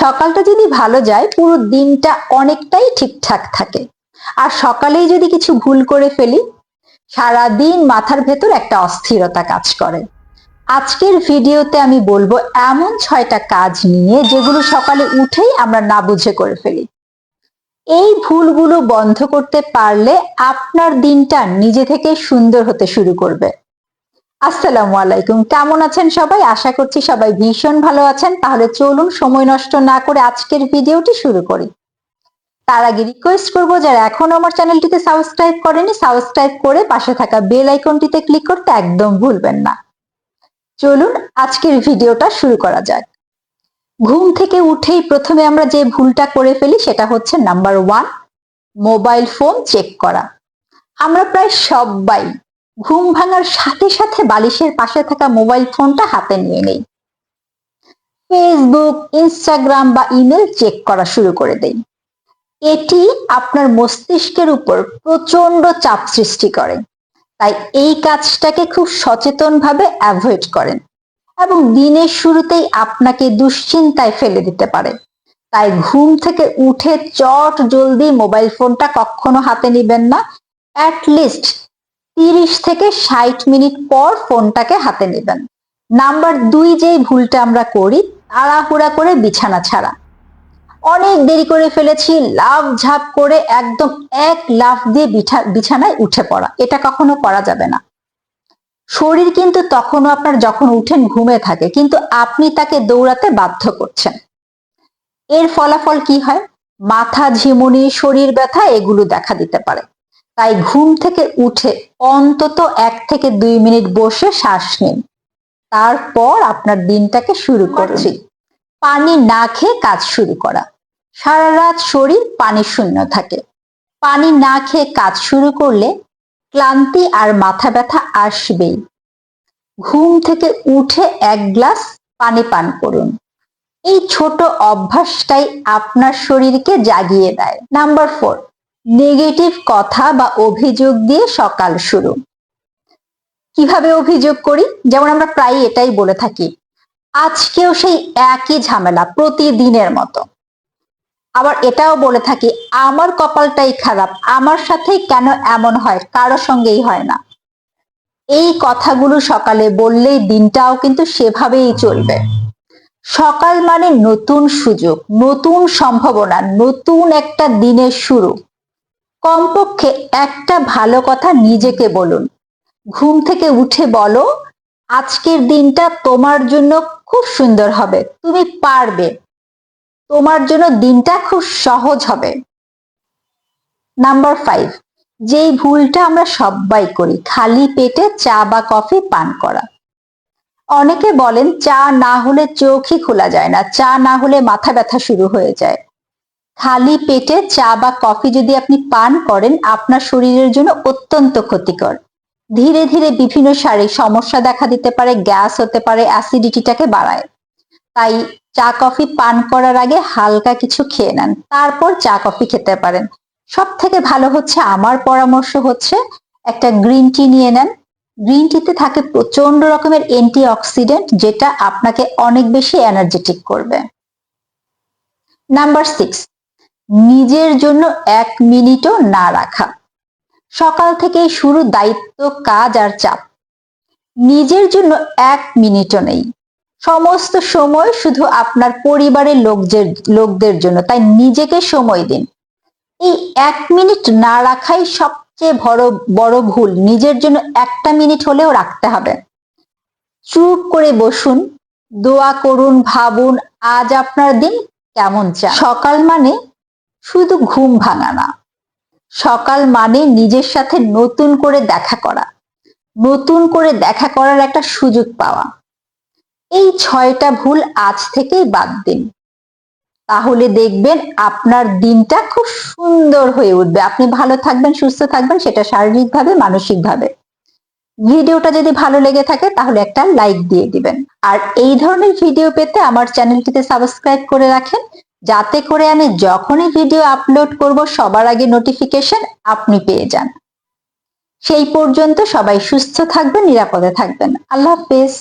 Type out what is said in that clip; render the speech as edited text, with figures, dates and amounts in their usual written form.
সকালটা যদি ভালো যায় পুরো দিনটা অনেকটাই ঠিকঠাক থাকে। আর সকালেই যদি কিছু ভুল করে ফেলি, সারাদিন মাথার ভেতর একটা অস্থিরতা কাজ করে। আজকের ভিডিওতে আমি বলবো এমন 6টা কাজ নিয়ে যেগুলো সকালে উঠেই আমরা না বুঝে করে ফেলি। এই ভুলগুলো বন্ধ করতে পারলে আপনার দিনটা নিজে থেকে সুন্দর হতে শুরু করবে। আসসালামু আলাইকুম, কেমন আছেন সবাই? আশা করছি সবাই ভীষণ ভালো আছেন। তাহলে চলুন সময় নষ্ট না করে আজকের ভিডিওটি শুরু করি। তার আগে রিকোয়েস্ট করবো যারা এখনো আমার চ্যানেলটিতে সাবস্ক্রাইব করেনি, সাবস্ক্রাইব করে পাশে থাকা বেল আইকনটিতে ক্লিক করতে একদম ভুলবেন না। চলুন আজকের ভিডিওটা শুরু করা যাক। ঘুম থেকে উঠেই প্রথমে আমরা যে ভুলটা করে ফেলি সেটা হচ্ছে নাম্বার 1, মোবাইল ফোন চেক করা। আমরা প্রায় সবাই ঘুম ভাঙার সাথে সাথে বালিশের পাশে থাকা মোবাইল ফোনটা হাতে নিয়ে নেই। ফেসবুক, ইনস্টাগ্রাম বা ইমেল চেক করা শুরু করে দেই। এটি আপনার মস্তিষ্কের উপর প্রচন্ড চাপ সৃষ্টি করে। তাই এই কাজটাকে খুব সচেতনভাবে অ্যাভয়েড করেন এবং দিনের শুরুতেই আপনাকে দুশ্চিন্তায় ফেলে দিতে পারে। তাই ঘুম থেকে উঠে চট জলদি মোবাইল ফোনটা কখনো হাতে নেবেন না। অ্যাটলিস্ট 30 থেকে 60 মিনিট পর ফোনটাকে হাতে নেবেন। নাম্বার 2 যেই ভুলটা আমরা করি, তাড়াহুড়া করে বিছানা ছাড়া। অনেক দেরি করে ফেলেছি, লাফ ঝাঁপ করে একদম এক লাফ দিয়ে বিছানায় উঠে পড়া, এটা কখনো করা যাবে না। শরীর কিন্তু তখনও আপনার যখন উঠেন ঘুমে থাকে, কিন্তু আপনি তাকে দৌড়াতে বাধ্য করছেন। এর ফলাফল কি হয়? মাথা ঝিমুনি, শরীর ব্যথা এগুলো দেখা দিতে পারে। তাই ঘুম থেকে উঠে অন্তত 1 থেকে 2 মিনিট বসে শ্বাস নিন, তারপর আপনার দিনটাকে শুরু করছি। পানি না খেয়ে কাজ শুরু করা। সারা রাত শরীর পানি শূন্য থাকে। পানি না খেয়ে কাজ শুরু করলে ক্লান্তি আর মাথা ব্যথা আসবেই। ঘুম থেকে উঠে 1 গ্লাস পানি পান করুন। এই ছোট অভ্যাসটাই আপনার শরীরকে জাগিয়ে দেয়। নাম্বার 4, নেগেটিভ কথা বা অভিযোগ দিয়ে সকাল শুরু। কিভাবে অভিযোগ করি? যেমন আমরা প্রায় এটাই বলে থাকি, আজকেও সেই একই ঝামেলা প্রতিদিনের মতো। আবার এটাও বলে থাকি, আমার কপালটাই খারাপ, আমার সাথেই কেন এমন হয়, কারো সঙ্গেই হয় না। এই কথাগুলো সকালে বললেই দিনটাও কিন্তু সেভাবেই চলবে। সকাল মানে নতুন সুযোগ, নতুন সম্ভাবনা, নতুন একটা দিনের শুরু। কমপক্ষে একটা ভালো কথা নিজেকে বলুন। ঘুম থেকে উঠে বলো, আজকের দিনটা তোমার জন্য খুব সুন্দর হবে, তুমি পারবে, তোমার জন্য দিনটা খুব সহজ হবে। নাম্বার 5, যেই ভুলটা আমরা সবাই করি, খালি পেটে চা বা কফি পান করা। অনেকে বলেন চা না হলে চোখই খোলা যায় না, চা না হলে মাথা ব্যথা শুরু হয়ে যায়। খালি পেটে চা বা কফি যদি আপনি পান করেন, আপনার শরীরের জন্য অত্যন্ত ক্ষতিকর। ধীরে ধীরে বিভিন্ন শারীরিক সমস্যা দেখা দিতে পারে, গ্যাস হতে পারে, অ্যাসিডিটিটাকে বাড়ায়। তাই চা কফি পান করার আগে হালকা কিছু খেয়ে নেন, তারপর চা কফি খেতে পারেন। সব থেকে ভালো হচ্ছে, আমার পরামর্শ হচ্ছে, একটা গ্রিন টি নিয়ে নেন। গ্রিন টিতে থাকে প্রচন্ড রকমের অ্যান্টিঅক্সিডেন্ট, যেটা আপনাকে অনেক বেশি এনার্জেটিক করবে। নাম্বার 6, নিজের জন্য 1 মিনিটও না রাখা। সকাল থেকেই শুরু দায়িত্ব, কাজ আর চাপ। নিজের জন্য 1 মিনিটও নেই। সমস্ত সময় শুধু আপনার পরিবারের লোকদের জন্য, তাই নিজেকে সময় দিন। এই 1 মিনিট না রাখাই সবচেয়ে বড় ভুল। নিজের জন্য 1টা মিনিট হলেও রাখতে হবে। চুপ করে বসুন, দোয়া করুন, ভাবুন আজ আপনার দিন কেমন চান। সকাল মানে শুধু ঘুম ভাঙা না, সকাল মানে নিজের সাথে নতুন করে দেখা করা, নতুন করে দেখা করার একটা সুযোগ পাওয়া। এই 6টা ভুল আজ থেকেই বাদ দিন, তাহলে দেখবেন আপনার দিনটা খুব সুন্দর হয়ে উঠবে। আপনি ভালো থাকবেন, সুস্থ থাকবেন, সেটা শারীরিকভাবে, মানসিকভাবে। ভিডিওটা যদি ভালো লেগে থাকে তাহলে একটা লাইক দিয়ে দিবেন। আর এই ধরনের ভিডিও পেতে আমার চ্যানেলটিতে সাবস্ক্রাইব করে রাখেন, যাতে করে আমি যখনই ভিডিও আপলোড করব সবার আগে নোটিফিকেশন আপনি পেয়ে যান। সেই পর্যন্ত সবাই সুস্থ থাকবেন, নিরাপদে থাকবেন। আল্লাহ হাফেজ।